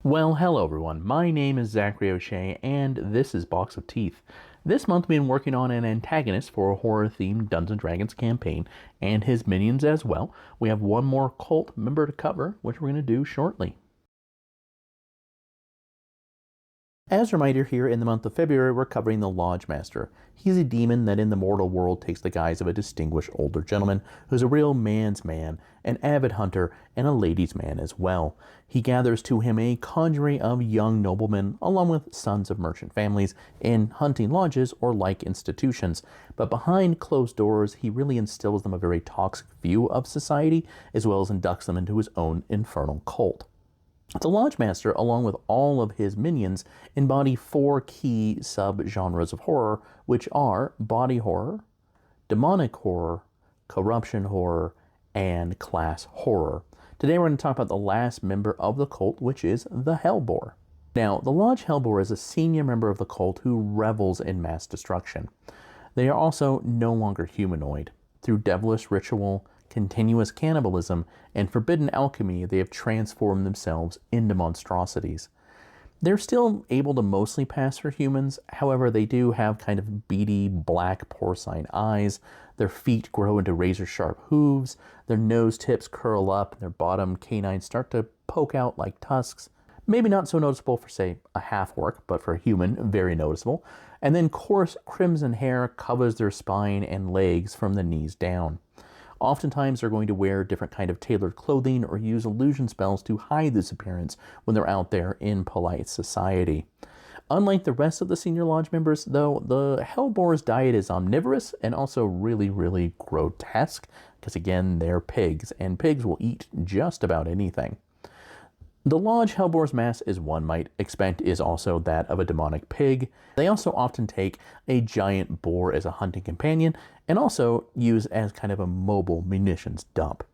Well, hello everyone. My name is Zachary O'Shea, and this is Box of Teeth. This month we've been working on an antagonist for a horror-themed Dungeons & Dragons campaign, and his minions as well. We have one more cult member to cover, which we're going to do shortly. As a reminder, here in the month of February, we're covering the Lodge Master. He's a demon that in the mortal world takes the guise of a distinguished older gentleman who's a real man's man, an avid hunter, and a ladies' man as well. He gathers to him a congery of young noblemen, along with sons of merchant families, in hunting lodges or like institutions. But behind closed doors, he really instills them a very toxic view of society, as well as inducts them into his own infernal cult. The Lodge Master, along with all of his minions, embody four key sub-genres of horror, which are body horror, demonic horror, corruption horror, and class horror. Today we're going to talk about the last member of the cult, which is the Hellboar. Now, the Lodge Hellboar is a senior member of the cult who revels in mass destruction. They are also no longer humanoid. Through devilish ritual, continuous cannibalism, and forbidden alchemy, they have transformed themselves into monstrosities. They're still able to mostly pass for humans, however they do have kind of beady black porcine eyes, their feet grow into razor-sharp hooves, their nose tips curl up, and their bottom canines start to poke out like tusks. Maybe not so noticeable for, say, a half-orc, but for a human, very noticeable. And then coarse crimson hair covers their spine and legs from the knees down. Oftentimes they're going to wear different kind of tailored clothing or use illusion spells to hide this appearance when they're out there in polite society. Unlike the rest of the senior lodge members, though, the Hellboar's diet is omnivorous and also really grotesque, because again, they're pigs, and pigs will eat just about anything. The Lodge Hellboar's mask, as one might expect, is also that of a demonic pig. They also often take a giant boar as a hunting companion, and also use as kind of a mobile munitions dump.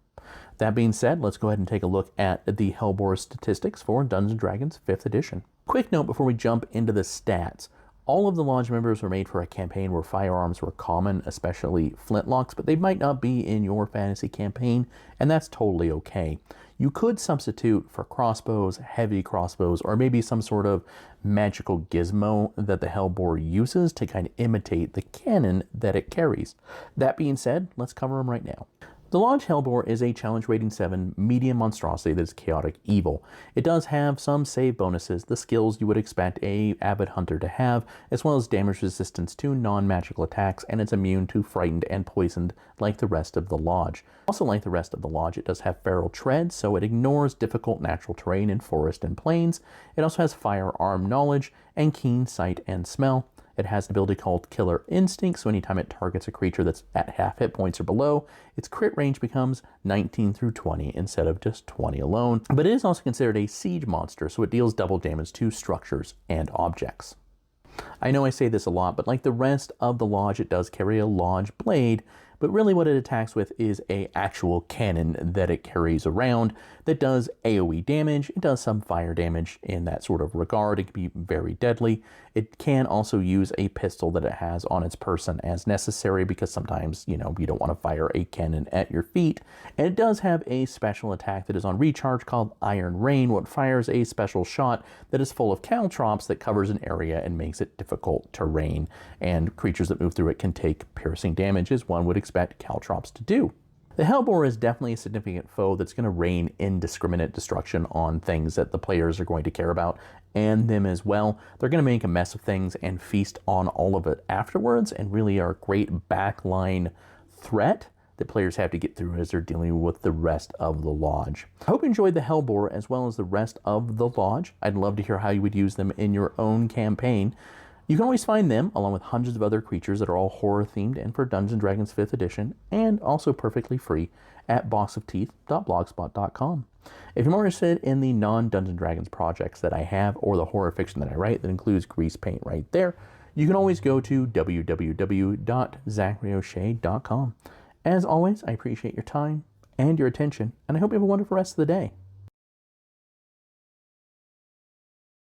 That being said, let's go ahead and take a look at the Hellboar statistics for Dungeons & Dragons 5th edition. Quick note before we jump into the stats. All of the Lodge members were made for a campaign where firearms were common, especially flintlocks, but they might not be in your fantasy campaign, and that's totally okay. You could substitute for crossbows, heavy crossbows, or maybe some sort of magical gizmo that the Hellboar uses to kind of imitate the cannon that it carries. That being said, let's cover them right now. The Lodge Hellboar is a challenge rating 7 medium monstrosity that is chaotic evil. It does have some save bonuses, the skills you would expect a avid hunter to have, as well as damage resistance to non-magical attacks, and it's immune to frightened and poisoned like the rest of the Lodge. Also like the rest of the Lodge, it does have feral tread, so it ignores difficult natural terrain in forest and plains. It also has firearm knowledge and keen sight and smell. It has an ability called Killer Instinct, so anytime it targets a creature that's at half hit points or below, its crit range becomes 19 through 20 instead of just 20 alone. But it is also considered a siege monster, so it deals double damage to structures and objects. I know I say this a lot, but like the rest of the Lodge, it does carry a Lodge blade, but really what it attacks with is a actual cannon that it carries around that does AoE damage. It does some fire damage in that sort of regard. It can be very deadly. It can also use a pistol that it has on its person as necessary, because sometimes, you don't want to fire a cannon at your feet. And it does have a special attack that is on recharge called Iron Rain, what fires a special shot that is full of caltrops that covers an area and makes it difficult terrain. And creatures that move through it can take piercing damage, as one would expect caltrops to do. The Hellboar is definitely a significant foe that's going to rain indiscriminate destruction on things that the players are going to care about, and them as well. They're going to make a mess of things and feast on all of it afterwards, and really are a great backline threat that players have to get through as they're dealing with the rest of the Lodge. I hope you enjoyed the Hellboar as well as the rest of the Lodge. I'd love to hear how you would use them in your own campaign. You can always find them, along with hundreds of other creatures that are all horror-themed and for Dungeons & Dragons 5th edition, and also perfectly free at boxofteeth.blogspot.com. If you're more interested in the non-Dungeons & Dragons projects that I have, or the horror fiction that I write that includes grease paint right there, you can always go to www.zacharyoshea.com. As always, I appreciate your time and your attention, and I hope you have a wonderful rest of the day.